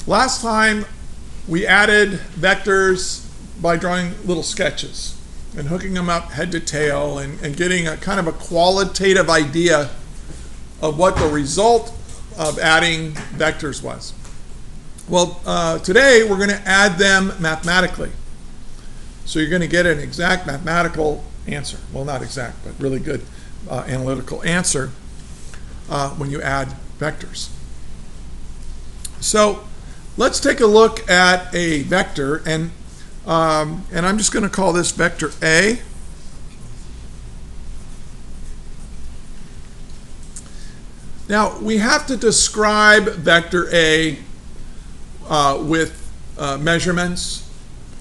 Last time we added vectors by drawing little sketches and hooking them up head to tail and getting a kind of a qualitative idea of what the result of adding vectors was. Well, today we're going to add them mathematically. So you're going to get an exact mathematical answer. Well, not exact, but really good analytical answer when you add vectors. So let's take a look at a vector, and I'm just going to call this vector A. Now, we have to describe vector A with measurements.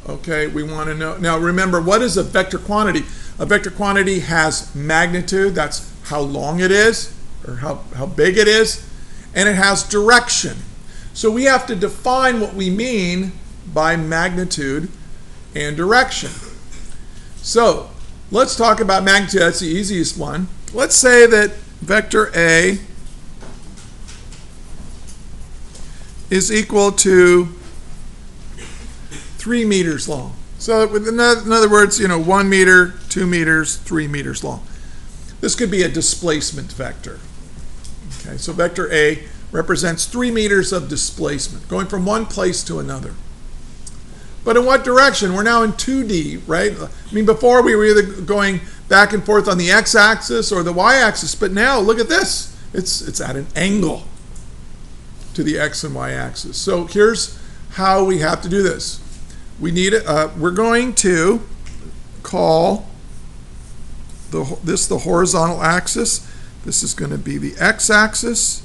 Okay, we want to know. Now, remember, what is a vector quantity? A vector quantity has magnitude, that's how long it is, or how big it is, and it has direction. So we have to define what we mean by magnitude and direction. So let's talk about magnitude. That's the easiest one. Let's say that vector A is equal to 3 meters long. So in other words, 1 meter, 2 meters, 3 meters long. This could be a displacement vector. Okay, so vector A represents 3 meters of displacement, going from one place to another. But in what direction? We're now in 2D, right? I mean, before we were either going back and forth on the x-axis or the y-axis, but now look at this. It's at an angle to the x and y-axis. So here's how we have to do this. We're going to call this the horizontal axis. This is going to be the x-axis,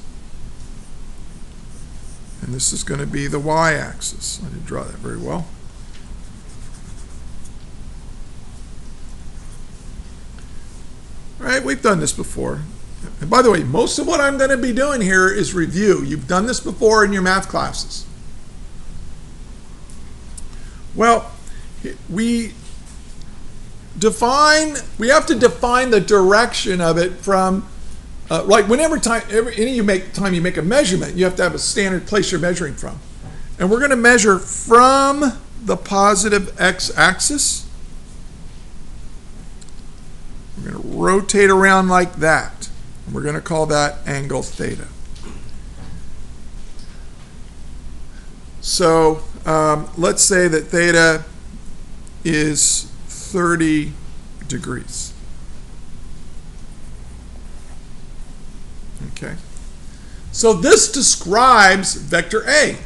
and this is going to be the y-axis. I didn't draw that very well. All right, we've done this before. And by the way, most of what I'm going to be doing here is review. You've done this before in your math classes. Well, we have to define the direction of it from, like time you make a measurement, you have to have a standard place you're measuring from. And we're going to measure from the positive x-axis. We're going to rotate around like that. And we're going to call that angle theta. So let's say that theta is 30 degrees. Okay. So this describes vector A.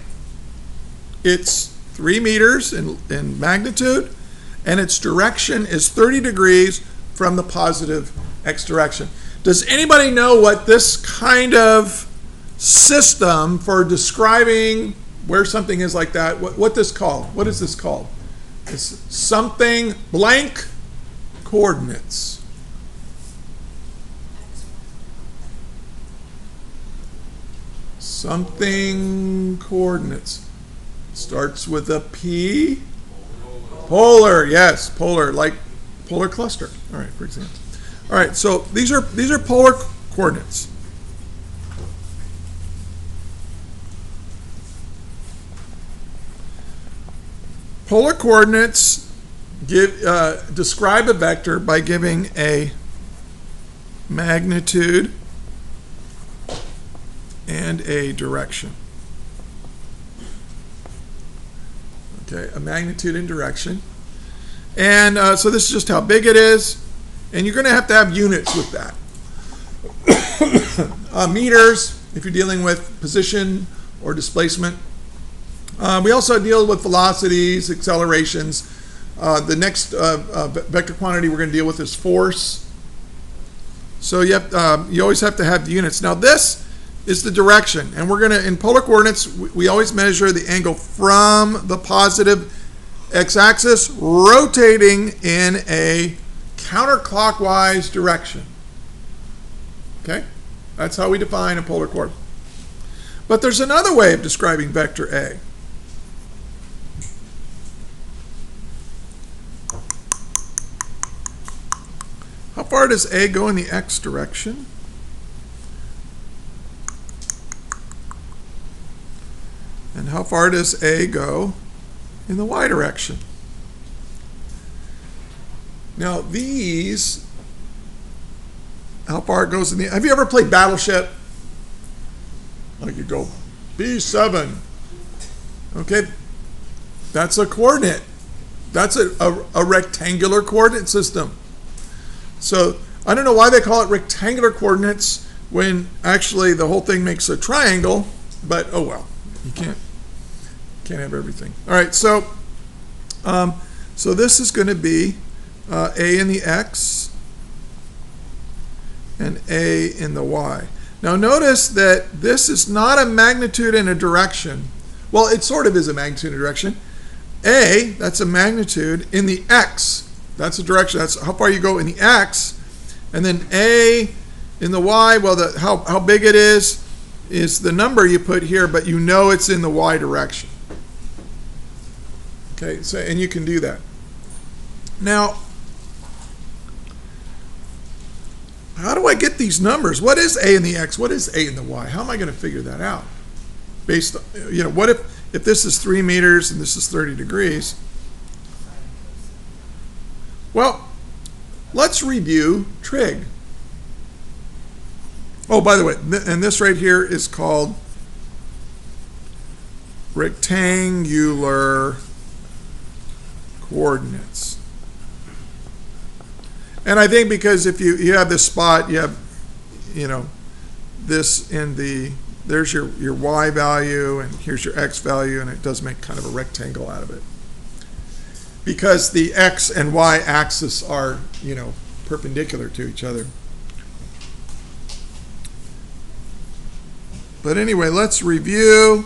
It's 3 meters in magnitude, and its direction is 30 degrees from the positive x direction. Does anybody know what this kind of system for describing where something is like that, what is this called? It's something blank coordinates. Something coordinates. Starts with a P. Polar, yes, polar, like polar cluster. All right, for example. All right, so these are polar coordinates. Polar coordinates describe a vector by giving a magnitude and a direction. Okay, a magnitude and direction. And so this is just how big it is. And you're going to have units with that. Meters, if you're dealing with position or displacement. We also deal with velocities, accelerations. The next vector quantity we're going to deal with is force. So you always have to have the units. Now this is the direction, and we're going to, in polar coordinates, we always measure the angle from the positive x-axis, rotating in a counterclockwise direction. Okay, that's how we define a polar coordinate. But there's another way of describing vector A. How far does A go in the x direction? And how far does A go in the y direction? Now these, how far it goes in the, have you ever played Battleship? Like you go B7. Okay, that's a coordinate. That's a rectangular coordinate system. So I don't know why they call it rectangular coordinates when actually the whole thing makes a triangle, but oh well, you can't have everything. All right, so so this is going to be A in the x and A in the y. Now notice that this is not a magnitude and a direction. Well, it sort of is a magnitude and a direction. A, that's a magnitude in the x. That's a direction. That's how far you go in the x. And then A in the y, well, how big it is the number you put here, but you know it's in the y direction. Okay, so and you can do that. Now, how do I get these numbers? What is A in the x? What is A in the y? How am I going to figure that out? Based on, you know, what if this is 3 meters and this is 30 degrees? Well, let's review trig. Oh, by the way, and this right here is called rectangular coordinates. And I think because if you have this spot, you have, you know, this in the, there's your y value and here's your x value, and it does make kind of a rectangle out of it. Because the x and y axis are, you know, perpendicular to each other. But anyway, let's review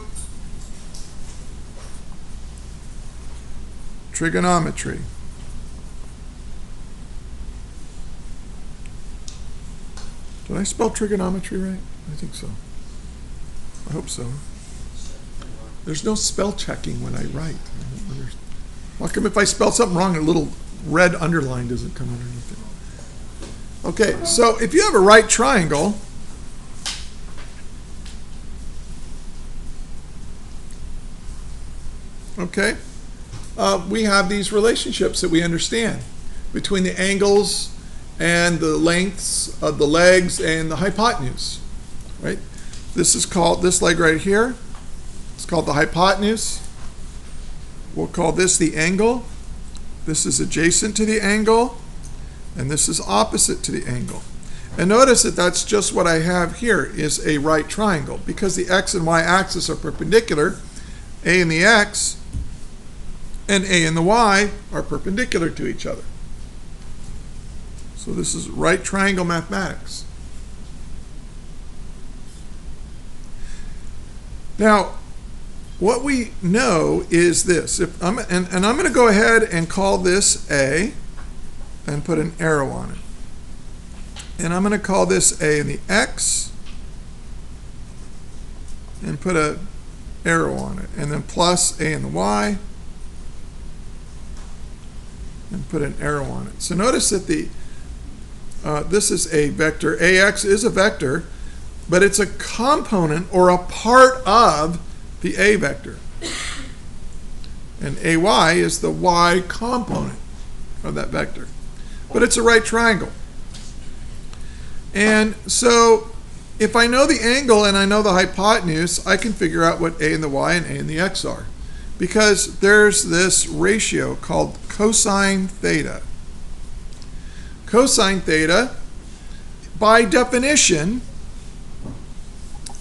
trigonometry. Did I spell trigonometry right? I think so. I hope so. There's no spell checking when I write. How come if I spell something wrong, a little red underline doesn't come underneath it? Okay, so if you have a right triangle, okay, we have these relationships that we understand between the angles and the lengths of the legs and the hypotenuse, right? This is called, this leg right here, it's called the hypotenuse. We'll call this the angle. This is adjacent to the angle, and this is opposite to the angle. And notice that that's just what I have here is a right triangle. Because the x and y axis are perpendicular, A in the x and A in the y are perpendicular to each other. So this is right triangle mathematics. Now, what we know is this. If I'm going to go ahead and call this A and put an arrow on it. And I'm going to call this A in the x and put an arrow on it. And then plus A in the y and put an arrow on it. So notice that this is a vector. AX is a vector, but it's a component or a part of the A vector. And AY is the Y component of that vector. But it's a right triangle. And so if I know the angle and I know the hypotenuse, I can figure out what A and the Y and A and the X are. Because there's this ratio called cosine theta. Cosine theta, by definition,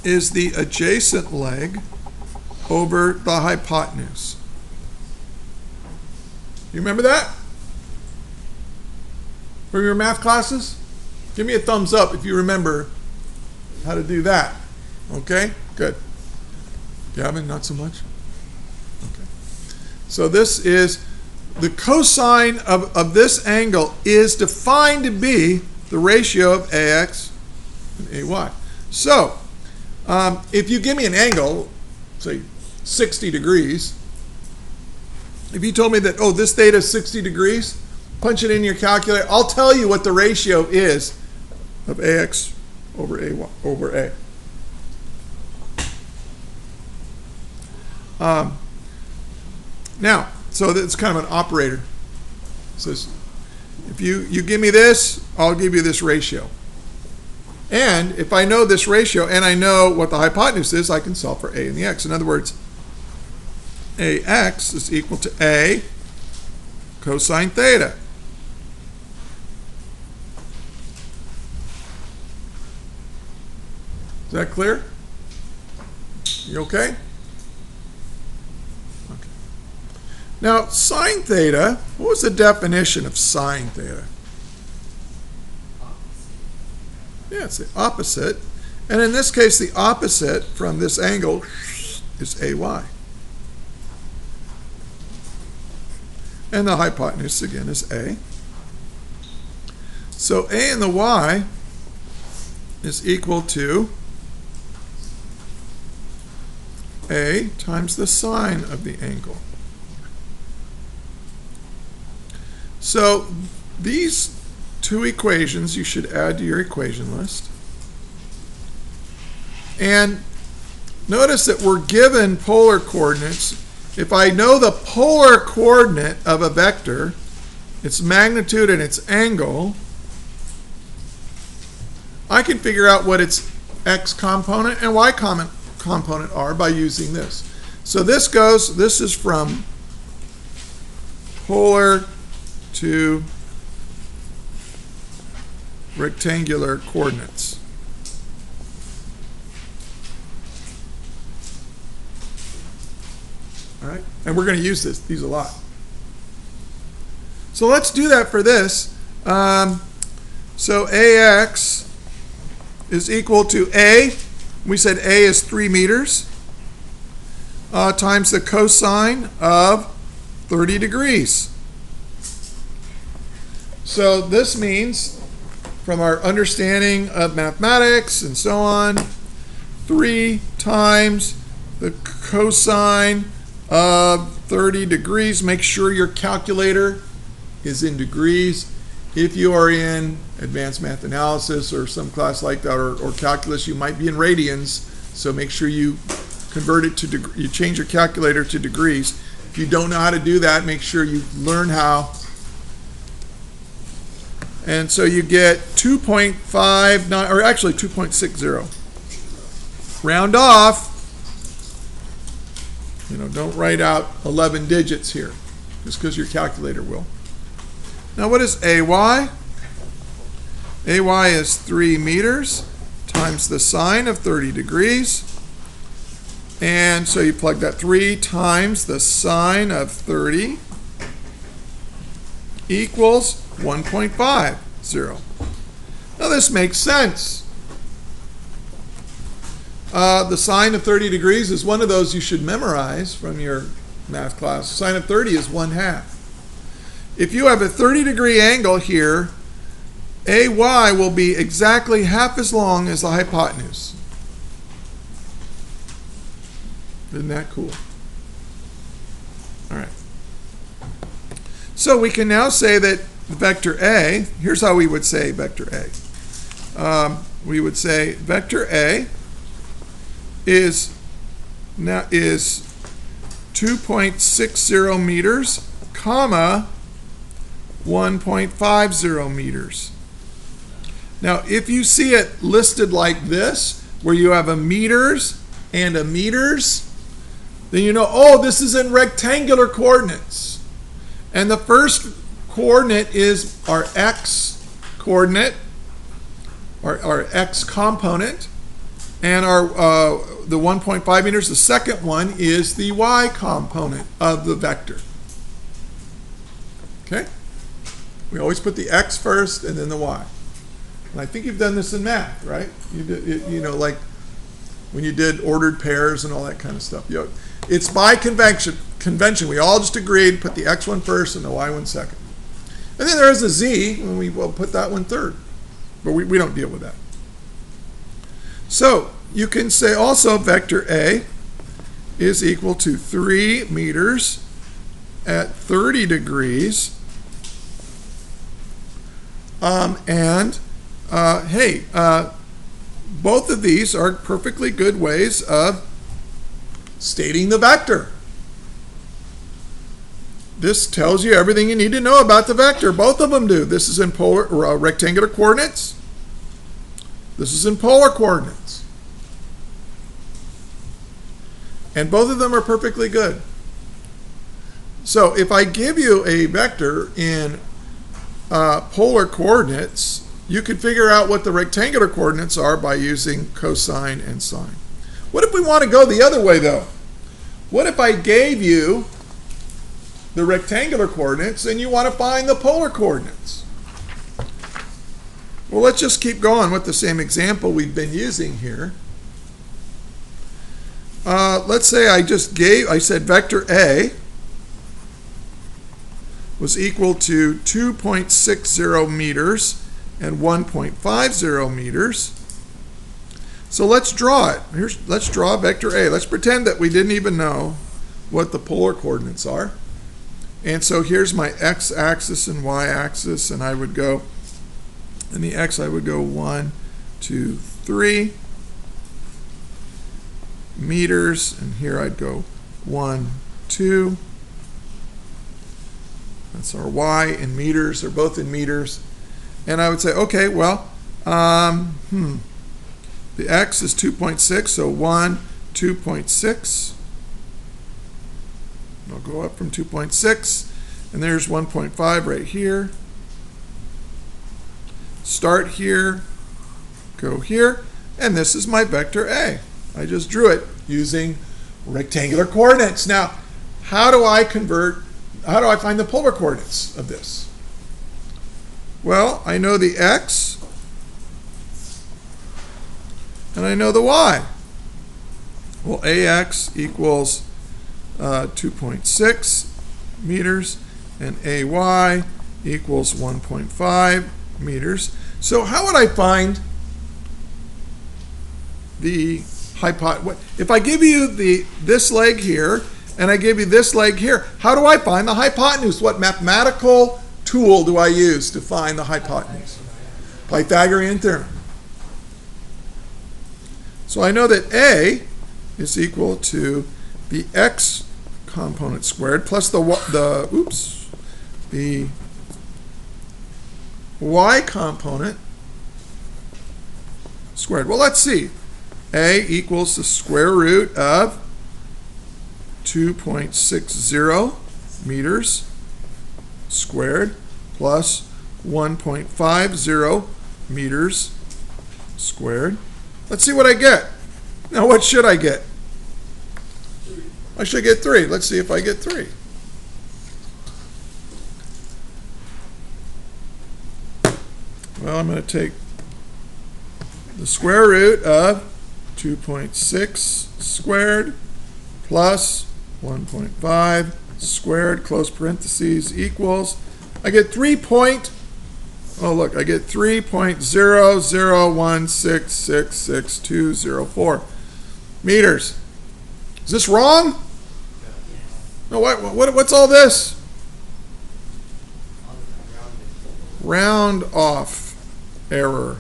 is the adjacent leg over the hypotenuse. You remember that? From your math classes? Give me a thumbs up if you remember how to do that. Okay? Good. Gavin, not so much? Okay. So this is the cosine of this angle is defined to be the ratio of AX and AY. So, if you give me an angle, say 60 degrees, if you told me that, oh, this theta is 60 degrees, punch it in your calculator, I'll tell you what the ratio is of AX over AY over A. Now, so that's kind of an operator. It says, if you give me this, I'll give you this ratio. And if I know this ratio and I know what the hypotenuse is, I can solve for a and the x. In other words, ax is equal to a cosine theta. Is that clear? You okay? Okay. Now, sine theta, what was the definition of sine theta? Yeah, it's the opposite. And in this case, the opposite from this angle is AY. And the hypotenuse, again, is A. So A and the Y is equal to A times the sine of the angle. So these two equations you should add to your equation list. And notice that we're given polar coordinates. If I know the polar coordinate of a vector, its magnitude and its angle, I can figure out what its x component and y component are by using this. So this is from polar to rectangular coordinates. All right, and we're going to use these a lot. So let's do that for this. So AX is equal to A. We said A is 3 meters times the cosine of 30 degrees. So this means, from our understanding of mathematics and so on, 3 times the cosine of 30 degrees. Make sure your calculator is in degrees. If you are in advanced math analysis or some class like that, or calculus, you might be in radians. So make sure you convert it to you change your calculator to degrees. If you don't know how to do that, make sure you learn how. And so you get 2.59, or actually 2.60. Round off. You know, don't write out 11 digits here, just because your calculator will. Now, what is AY? AY is 3 meters times the sine of 30 degrees. And so you plug that 3 times the sine of 30 equals 1.50. Now this makes sense. The sine of 30 degrees is one of those you should memorize from your math class. Sine of 30 is 1/2. If you have a 30-degree angle here, AY will be exactly half as long as the hypotenuse. Isn't that cool? All right. So we can now say that vector A, here's how we would say vector A. We would say vector A is 2.60 meters, comma 1.50 meters. Now, if you see it listed like this, where you have a meters and a meters, then you know, oh, this is in rectangular coordinates. And the first coordinate is our x coordinate, our x component, and our the 1.5 meters. The second one is the y component of the vector. Okay? We always put the x first and then the y. And I think you've done this in math, right? You know, like when you did ordered pairs and all that kind of stuff. You know, it's by convention. We all just agreed, put the x one first and the y one second. And then there is a z, and we will put that one third. But we don't deal with that. So you can say also vector A is equal to 3 meters at 30 degrees. Both of these are perfectly good ways of stating the vector. This tells you everything you need to know about the vector. Both of them do. This is in rectangular coordinates. This is in polar coordinates. And both of them are perfectly good. So if I give you a vector in polar coordinates, you could figure out what the rectangular coordinates are by using cosine and sine. What if we want to go the other way, though? What if I gave you the rectangular coordinates and you want to find the polar coordinates? Well, let's just keep going with the same example we've been using here. Let's say I said vector A was equal to 2.60 meters and 1.50 meters. So let's draw it. Let's draw vector A. Let's pretend that we didn't even know what the polar coordinates are. And so here's my x-axis and y-axis, and I would go, in the x I would go 1, 2, 3 meters, and here I'd go 1, 2. That's our y in meters. They're both in meters. And I would say, okay, well, the x is 2.6, so 1, 2.6. I'll go up from 2.6, and there's 1.5 right here. Start here, go here, and this is my vector A. I just drew it using rectangular coordinates. Now, how do I find the polar coordinates of this? Well, I know the x, and I know the y. Well, AX equals 2.6 meters, and AY equals 1.5 meters. So how would I find the hypotenuse? If I give you this leg here, and I give you this leg here, how do I find the hypotenuse? What mathematical tool do I use to find the hypotenuse? Pythagorean theorem. So I know that A is equal to the x component squared plus the y component squared. Well, let's see. A equals the square root of 2.60 meters squared plus 1.50 meters squared. Let's see what I get. Now, what should I get? I should get 3. Let's see if I get 3. Well, I'm going to take the square root of 2.6 squared plus 1.5 squared, close parentheses, equals, I get 3.0016666204 meters. Is this wrong? No, what's all this? Round off error.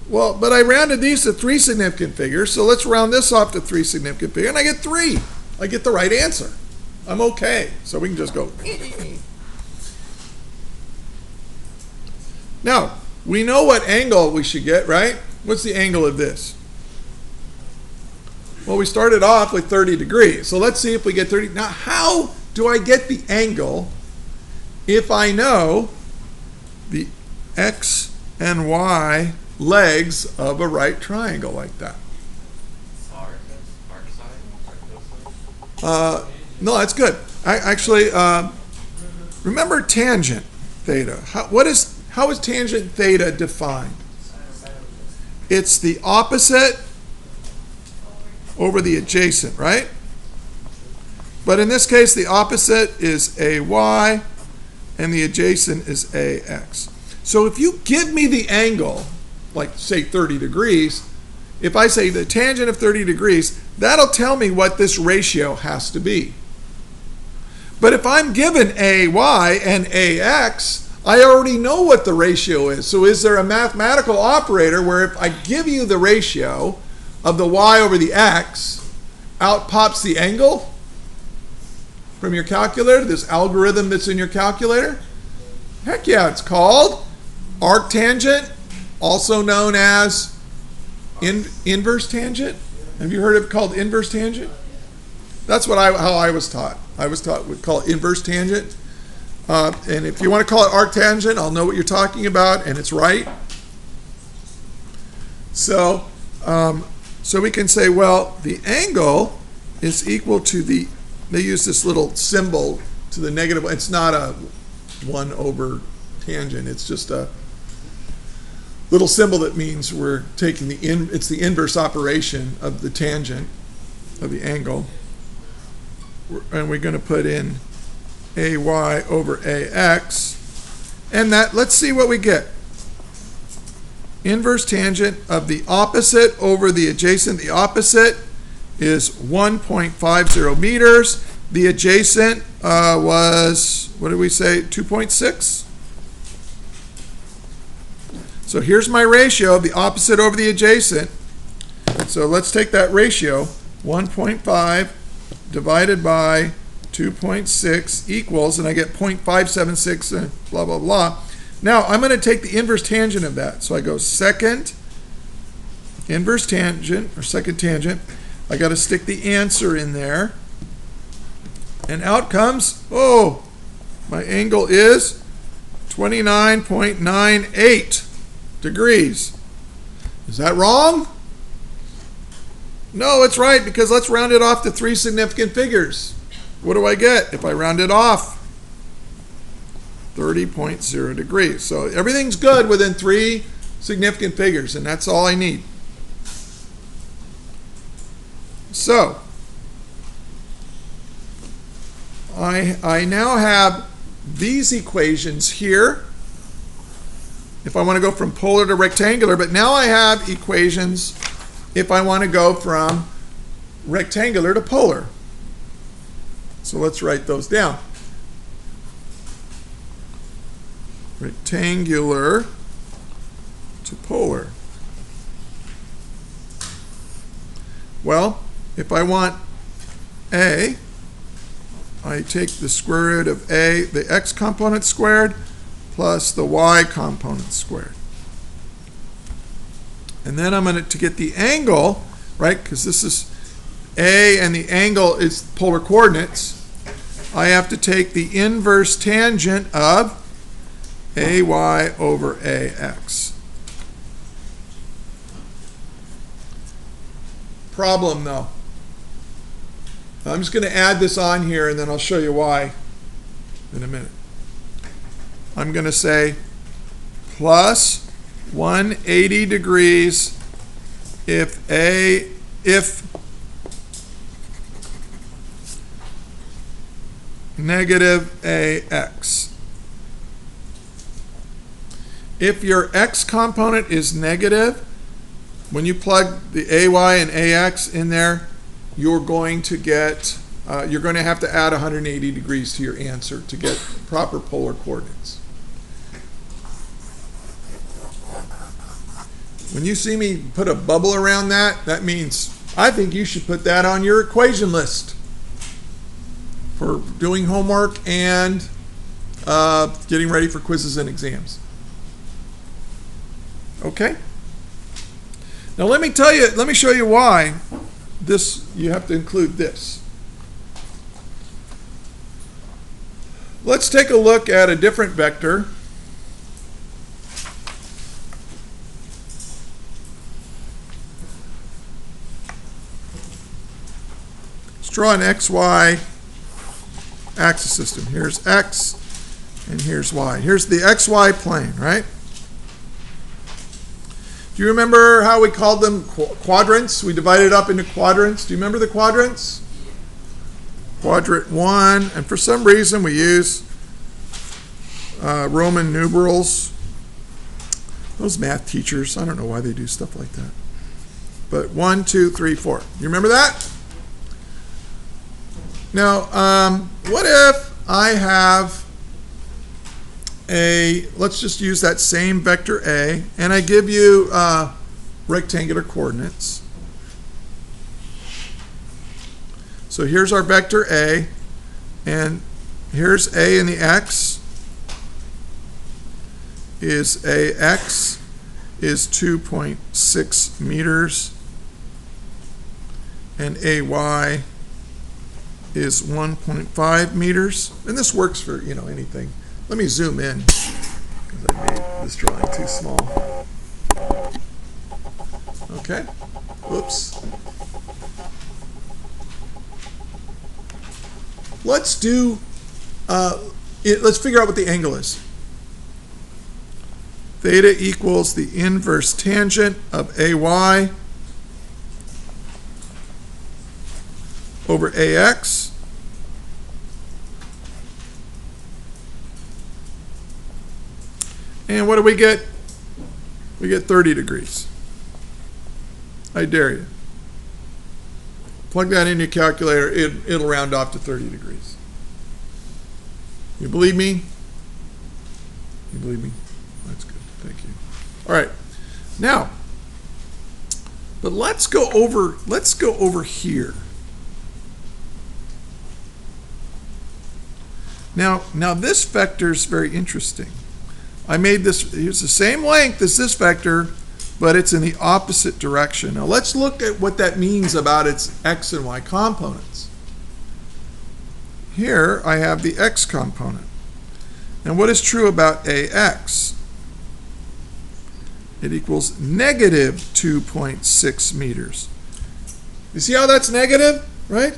Well, but I rounded these to 3 significant figures, so let's round this off to 3 significant figures, and I get 3. I get the right answer. I'm okay. So we can just go. Now, we know what angle we should get, right? What's the angle of this? Well, we started off with 30 degrees. So let's see if we get 30. Now, how do I get the angle if I know the x and y legs of a right triangle like that? No, that's good. Remember tangent theta. How is tangent theta defined? It's the opposite over the adjacent, right? But in this case, the opposite is AY, and the adjacent is AX. So if you give me the angle, like say 30 degrees, if I say the tangent of 30 degrees, that'll tell me what this ratio has to be. But if I'm given AY and AX, I already know what the ratio is. So is there a mathematical operator where if I give you the ratio, of the y over the x, out pops the angle from your calculator, this algorithm that's in your calculator? Heck yeah, it's called arctangent, also known as inverse tangent. Have you heard of it called inverse tangent? That's how I was taught. I was taught we call it inverse tangent. And if you want to call it arctangent, I'll know what you're talking about, and it's right. So, so we can say, well, the angle is equal to the, they use this little symbol to the negative. It's not a 1 over tangent. It's just a little symbol that means we're taking it's the inverse operation of the tangent of the angle. And we're going to put in AY over AX. And that, let's see what we get. Inverse tangent of the opposite over the adjacent. The opposite is 1.50 meters. The adjacent was, what did we say, 2.6? So here's my ratio of the opposite over the adjacent. So let's take that ratio, 1.5 divided by 2.6 equals, and I get 0.576 and blah, blah, blah. Now I'm going to take the inverse tangent of that. So I go second inverse tangent, or second tangent. I got to stick the answer in there. And out comes, oh, my angle is 29.98 degrees. Is that wrong? No, it's right, because let's round it off to 3 significant figures. What do I get if I round it off? 30.0 degrees. So everything's good within 3 significant figures, and that's all I need. So I now have these equations here if I want to go from polar to rectangular, but now I have equations if I want to go from rectangular to polar. So let's write those down. Rectangular to polar. Well, if I want A, I take the square root of A, the x component squared, plus the y component squared. And then I'm going to get the angle, right, because this is A and the angle is polar coordinates. I have to take the inverse tangent of AY over AX. Problem though. I'm just going to add this on here and then I'll show you why in a minute. I'm going to say plus 180 degrees if negative AX. If your x component is negative, when you plug the AY and AX in there, you're going to get, you're going to have to add 180 degrees to your answer to get proper polar coordinates. When you see me put a bubble around that, that means I think you should put that on your equation list for doing homework and getting ready for quizzes and exams. Okay? Now let me show you why you have to include this. Let's take a look at a different vector. Let's draw an XY axis system. Here's X and here's Y. Here's the XY plane, right? Do you remember how we called them quadrants? We divided up into quadrants. Do you remember the quadrants? Quadrant 1, and for some reason we use Roman numerals. Those math teachers, I don't know why they do stuff like that. But 1, 2, 3, 4. You remember that? Now, what if I have let's just use that same vector A, and I give you rectangular coordinates. So here's our vector A, and here's A in the x. Is AX is 2.6 meters, and AY is 1.5 meters. And this works for, anything. Let me zoom in, because I made this drawing too small. Okay. Whoops. Let's figure out what the angle is. Theta equals the inverse tangent of AY over AX. And what do we get? We get 30 degrees. I dare you. Plug that in your calculator, it'll round off to 30 degrees. You believe me? You believe me? That's good. Thank you. All right. Now, but let's go over here. Now this vector is very interesting. I made this, here's the same length as this vector, but it's in the opposite direction. Now let's look at what that means about its x and y components. Here I have the x component. And what is true about AX? It equals negative 2.6 meters. You see how that's negative, right?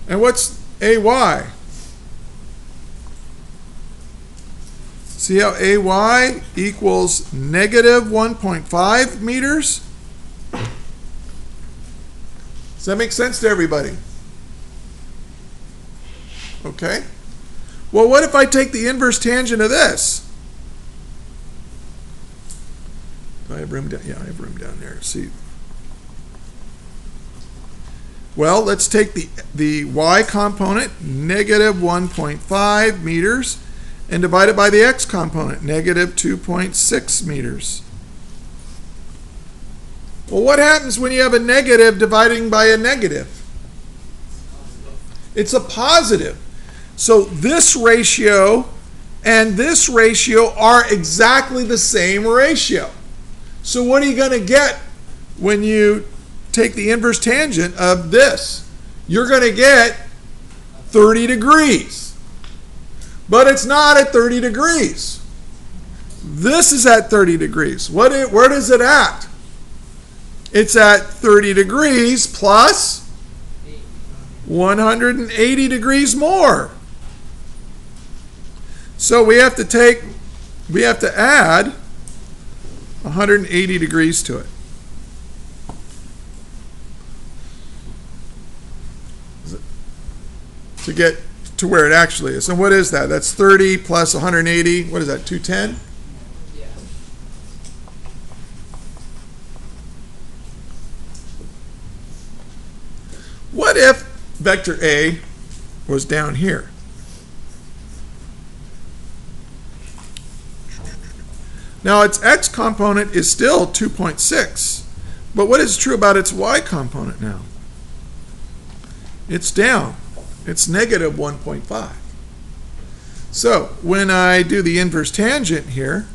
And what's AY? See how AY equals negative 1.5 meters? Does that make sense to everybody? Okay. Well, what if I take the inverse tangent of this? Do I have room down? Yeah, I have room down there. See. Well, let's take the y component, negative 1.5 meters, and divide it by the x component, negative 2.6 meters. Well, what happens when you have a negative dividing by a negative? It's a positive. So this ratio and this ratio are exactly the same ratio. So what are you going to get when you take the inverse tangent of this? You're going to get 30 degrees. But it's not at 30 degrees. This is at 30 degrees. Where is it at? It's at 30 degrees plus 180 degrees more. So we have to add 180 degrees to it. To get to where it actually is. And what is that? That's 30 plus 180. What is that, 210? Yeah. What if vector A was down here? Now its x component is still 2.6, but what is true about its y component now? It's down. It's negative 1.5. So when I do the inverse tangent here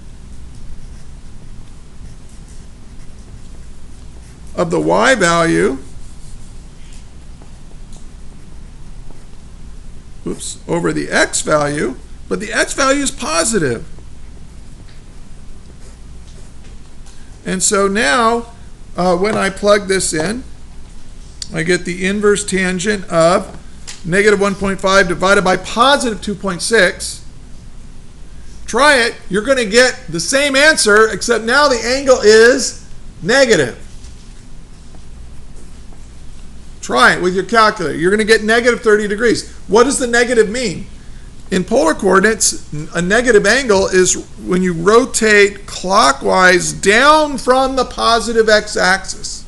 of the y value, over the x value, but the x value is positive. And so now, when I plug this in, I get the inverse tangent of negative 1.5 divided by positive 2.6. Try it. You're going to get the same answer, except now the angle is negative. Try it with your calculator. You're going to get negative 30 degrees. What does the negative mean? In polar coordinates, a negative angle is when you rotate clockwise down from the positive x-axis.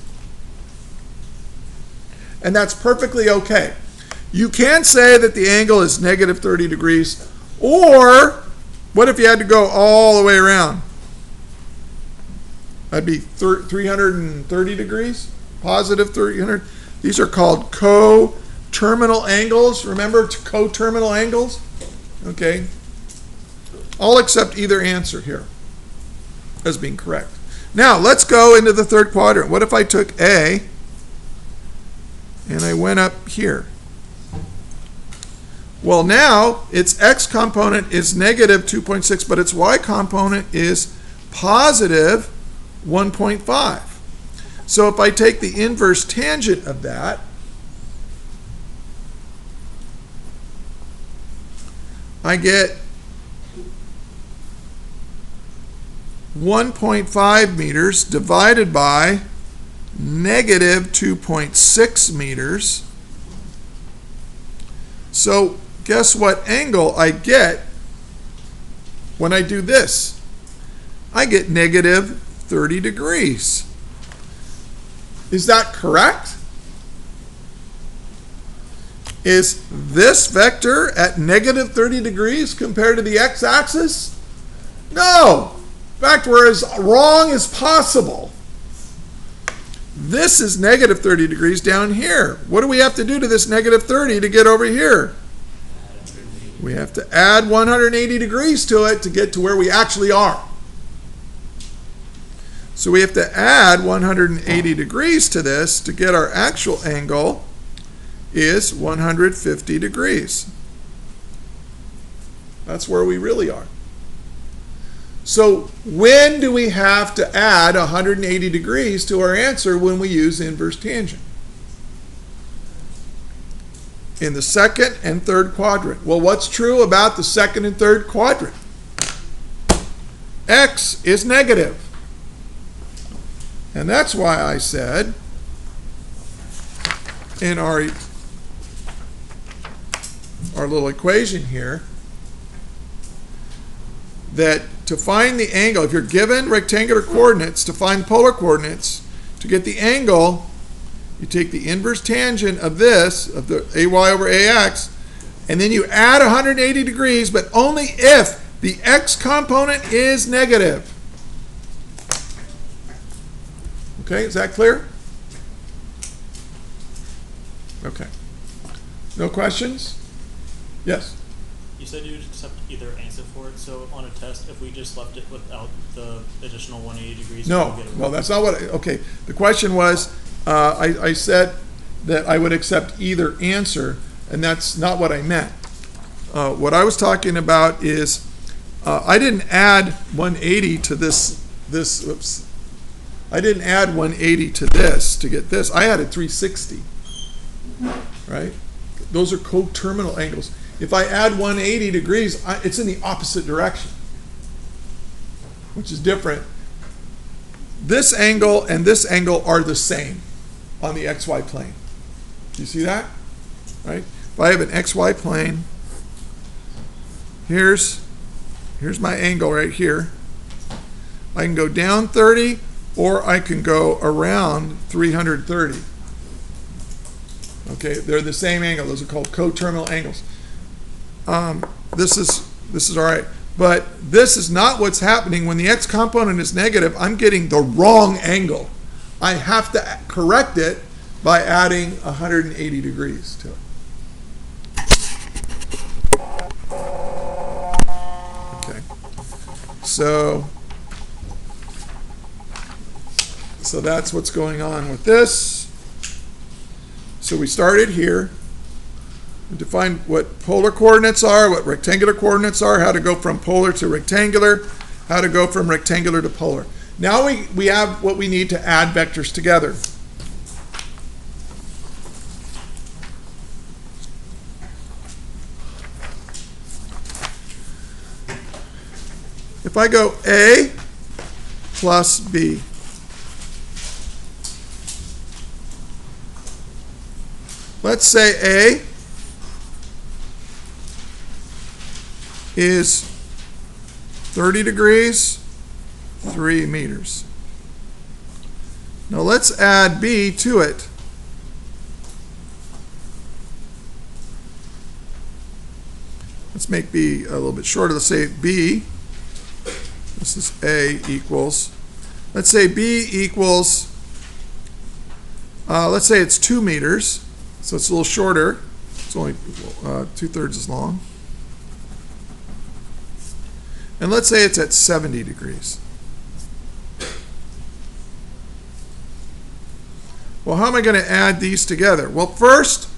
And that's perfectly okay. You can say that the angle is negative 30 degrees, or what if you had to go all the way around? That'd be 330 degrees, positive 300. These are called coterminal angles. Remember coterminal angles? Okay. I'll accept either answer here as being correct. Now, let's go into the third quadrant. What if I took A and I went up here? Well, now its x component is negative 2.6, but its y component is positive 1.5. So if I take the inverse tangent of that, I get 1.5 meters divided by negative 2.6 meters. So guess what angle I get when I do this? I get negative 30 degrees. Is that correct? Is this vector at negative 30 degrees compared to the x-axis? No. In fact, we're as wrong as possible. This is negative 30 degrees down here. What do we have to do to this negative 30 to get over here? We have to add 180 degrees to it to get to where we actually are. So we have to add 180 degrees to this to get our actual angle is 150 degrees. That's where we really are. So when do we have to add 180 degrees to our answer when we use inverse tangent? In the second and third quadrant. Well, what's true about the second and third quadrant? X is negative. And that's why I said in our little equation here that to find the angle, if you're given rectangular coordinates, to find polar coordinates, to get the angle, you take the inverse tangent of this, of the AY over AX, and then you add 180 degrees, but only if the X component is negative. Okay, is that clear? Okay. No questions? Yes? You said you would accept either answer for it, so on a test, if we just left it without the additional 180 degrees, no, we get it well, that's not what okay. The question was, I said that I would accept either answer, and that's not what I meant. What I was talking about is I didn't add 180 to this, oops. I didn't add 180 to this to get this. I added 360, right? Those are coterminal angles. If I add 180 degrees, it's in the opposite direction, which is different. This angle and this angle are the same on the xy plane. Do you see that? Right? If I have an xy plane, here's my angle right here. I can go down 30 or I can go around 330. Okay, they're the same angle. Those are called coterminal angles. This is all right, but this is not what's happening. When the x component is negative, I'm getting the wrong angle. I have to correct it by adding 180 degrees to it. Okay, so that's what's going on with this. So we started here. We defined what polar coordinates are, what rectangular coordinates are, how to go from polar to rectangular, how to go from rectangular to polar. Now we have what we need to add vectors together. If I go A plus B, let's say A is 30 degrees, 3 meters. Now let's add B to it. Let's make B a little bit shorter. Let's say B, this is A equals, let's say B equals let's say it's 2 meters, so it's a little shorter. It's only 2/3 as long. And let's say it's at 70 degrees. Well, how am I going to add these together? Well, first,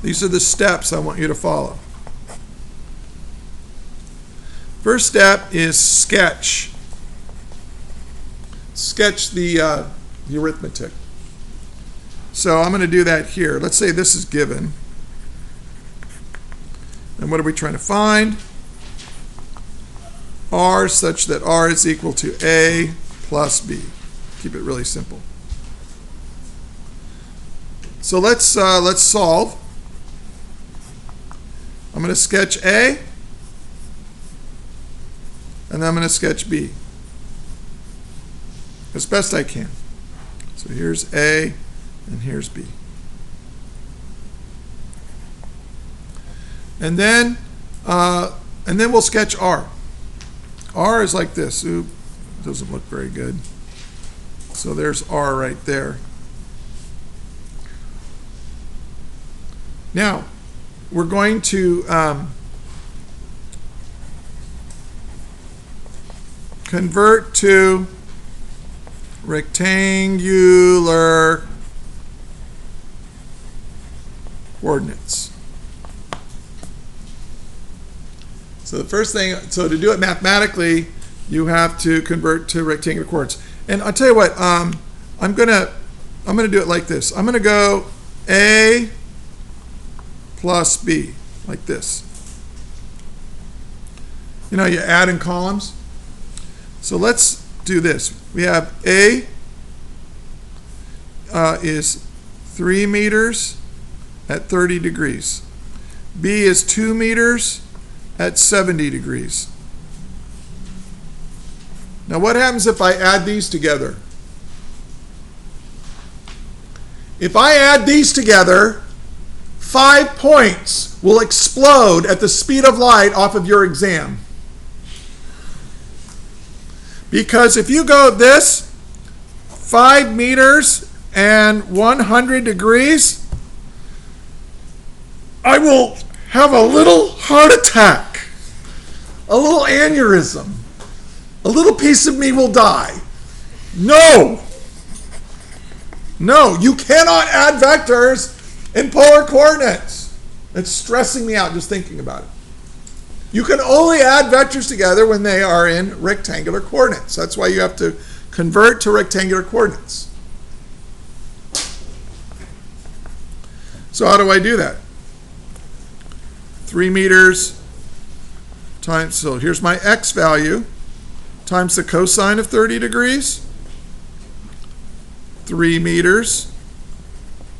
these are the steps I want you to follow. First step is sketch. Sketch the arithmetic. So I'm going to do that here. Let's say this is given. And what are we trying to find? R such that R is equal to A plus B. Keep it really simple. So let's solve. I'm going to sketch A, and then I'm going to sketch B as best I can. So here's A, and here's B. And then we'll sketch R. R is like this. Ooh, doesn't look very good. So there's R right there. Now, we're going to convert to rectangular coordinates. So the first thing, so to do it mathematically, you have to convert to rectangular coordinates. And I'll tell you what, I'm gonna do it like this. I'm gonna go A plus B, like this. You know, you add in columns. So let's do this. We have A is 3 meters at 30 degrees. B is 2 meters at 70 degrees. Now what happens if I add these together? If I add these together, 5 points will explode at the speed of light off of your exam. Because if you go this 5 meters and 100 degrees, I will have a little heart attack, a little aneurysm, a little piece of me will die. No, you cannot add vectors in polar coordinates. It's stressing me out just thinking about it. You can only add vectors together when they are in rectangular coordinates. That's why you have to convert to rectangular coordinates. So how do I do that? 3 meters times, so here's my x value, times the cosine of 30 degrees. 3 meters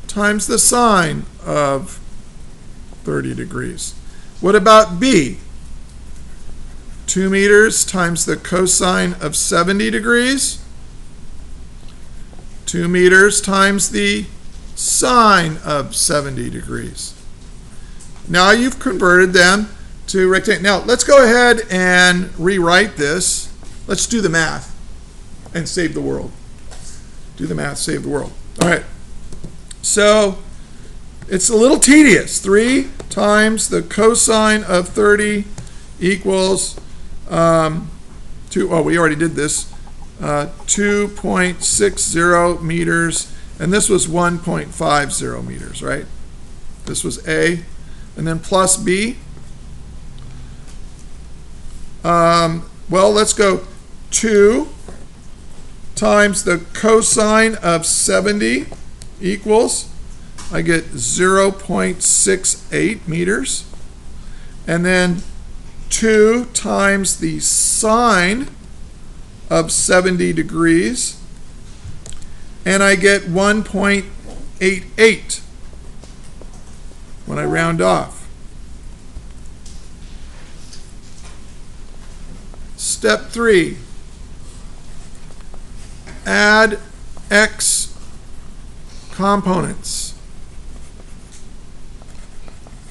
times the sine of 30 degrees. What about B? 2 meters times the cosine of 70 degrees. 2 meters times the sine of 70 degrees. Now you've converted them to rectangle. Now let's go ahead and rewrite this. Let's do the math and save the world. Do the math, save the world. All right. So it's a little tedious. 3 times the cosine of 30 equals we already did this, 2.60 meters, and this was 1.50 meters, right? This was A, and then plus B. Well, let's go 2 times the cosine of 70 equals, I get 0.68 meters, and then 2 times the sine of 70 degrees, and I get 1.88 when I round off. Step 3, add x components.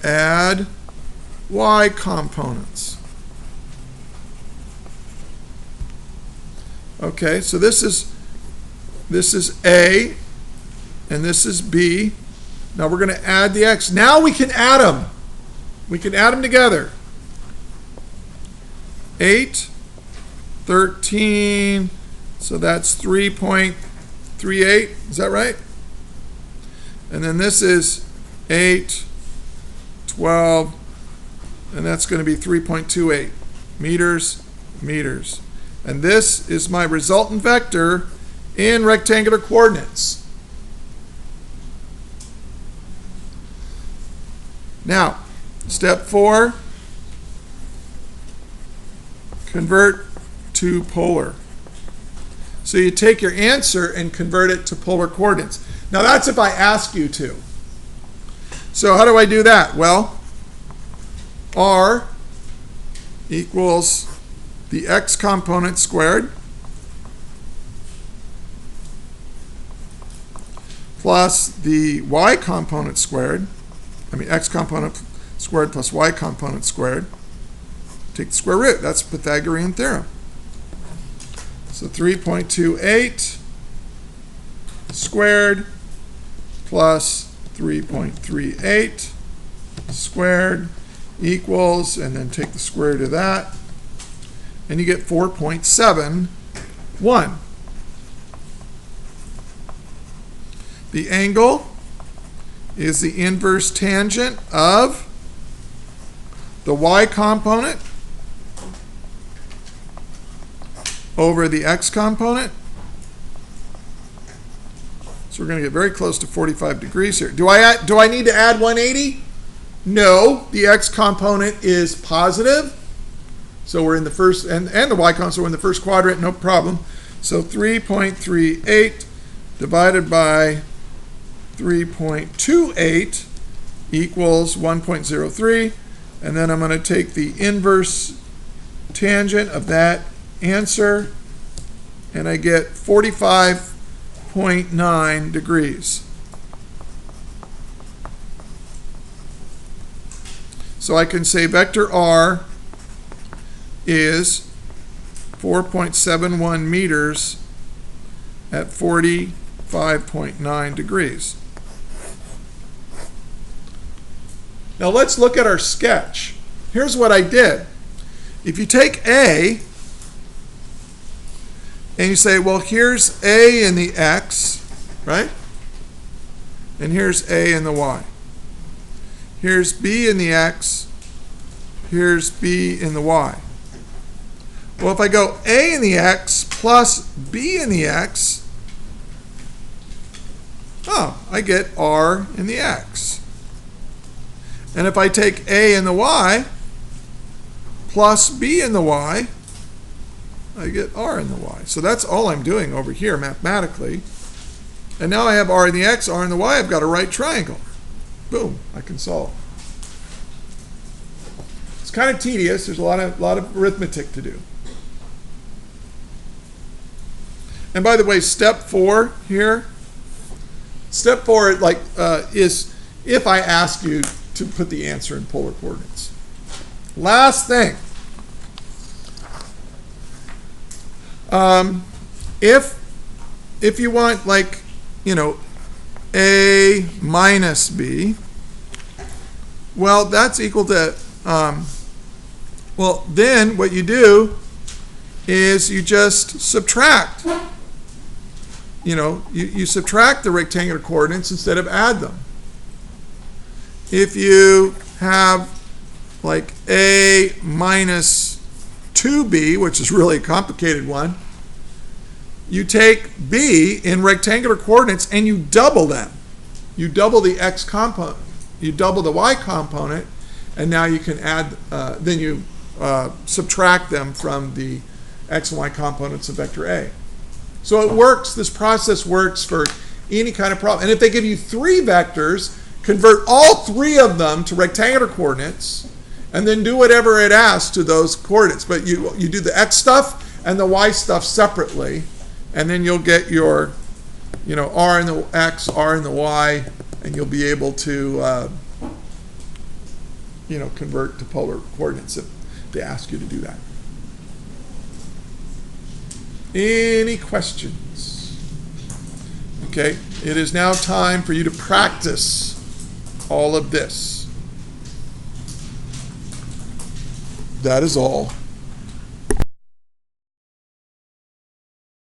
Add y components. Okay, so this is A, and this is B. Now we're going to add the x. Now we can add them. We can add them together. 8, 13, so that's 3.38. Is that right? And then this is 8, 12, and that's going to be 3.28 meters, meters. And this is my resultant vector in rectangular coordinates. Now, step 4, convert to polar. So you take your answer and convert it to polar coordinates. Now that's if I ask you to. So how do I do that? Well, r equals the x component squared plus the y component squared. X component squared plus y component squared. Take the square root. That's Pythagorean theorem. So 3.28 squared plus 3.38 squared equals, and then take the square root of that, and you get 4.71. The angle is the inverse tangent of the y component over the x component. So we're going to get very close to 45 degrees here. Do I need to add 180? No, the x component is positive. So we're in the first, and the y component, so we're in the first quadrant, no problem. So 3.38 divided by 3.28 equals 1.03. And then I'm going to take the inverse tangent of that answer, and I get 45.9 degrees. So I can say vector r is 4.71 meters at 45.9 degrees. Now let's look at our sketch. Here's what I did. If you take A and you say, well, here's A in the x, right? And here's A in the y. Here's B in the x. Here's B in the y. Well, if I go A in the x plus B in the x, I get R in the x. And if I take A in the y plus B in the y, I get R in the y. So that's all I'm doing over here mathematically. And now I have R in the x, R in the y. I've got a right triangle. Boom, I can solve. It's kind of tedious. There's a lot of arithmetic to do. And by the way, step 4 here. Step 4 is if I ask you to put the answer in polar coordinates. Last thing. If you want A minus B, well, that's equal to, well, then what you do is you just subtract. You subtract the rectangular coordinates instead of add them. If you have like A minus 2B, which is really a complicated one, you take B in rectangular coordinates and you double them. You double the x component, you double the y component, and now you can add, then you subtract them from the x and y components of vector A. So it works, this process works for any kind of problem. And if they give you 3 vectors, convert all 3 of them to rectangular coordinates, and then do whatever it asks to those coordinates. But you do the x stuff and the y stuff separately, and then you'll get your r in the x, r in the y, and you'll be able to convert to polar coordinates if they ask you to do that. Any questions? Okay, It is now time for you to practice all of this. That is all.